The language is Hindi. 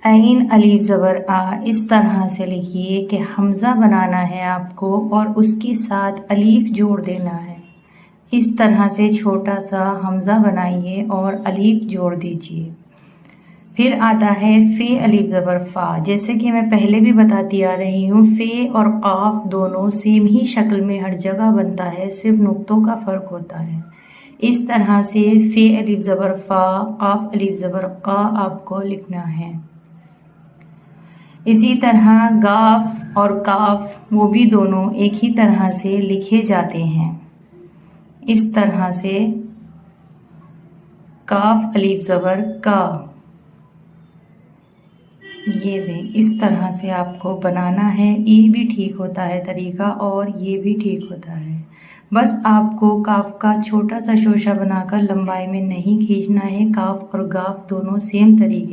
ऐन अलीफ ज़बर आ इस तरह से लिखिए कि हमज़ा बनाना है आपको और उसके साथ अलीफ जोड़ देना है। इस तरह से छोटा सा हमज़ा बनाइए और अलीफ जोड़ दीजिए। फिर आता है फ़े अलीफ ज़बर फ़ा। जैसे कि मैं पहले भी बताती आ रही हूँ, फ़े और क़ाफ दोनों सेम ही शक्ल में हर जगह बनता है, सिर्फ नुक्तों का फ़र्क होता है। इस तरह से फ़े अलीफ ज़बर फ़ा, क़ाफ अलीफ ज़बर क़ा आपको लिखना है। इसी तरह गाफ और काफ वो भी दोनों एक ही तरह से लिखे जाते हैं। इस तरह से काफ अलीफ ज़बर का, ये दें, इस तरह से आपको बनाना है। ये भी ठीक होता है तरीका और ये भी ठीक होता है। बस आपको काफ का छोटा सा शोशा बनाकर लंबाई में नहीं खींचना है। काफ और गाफ दोनों सेम तरीके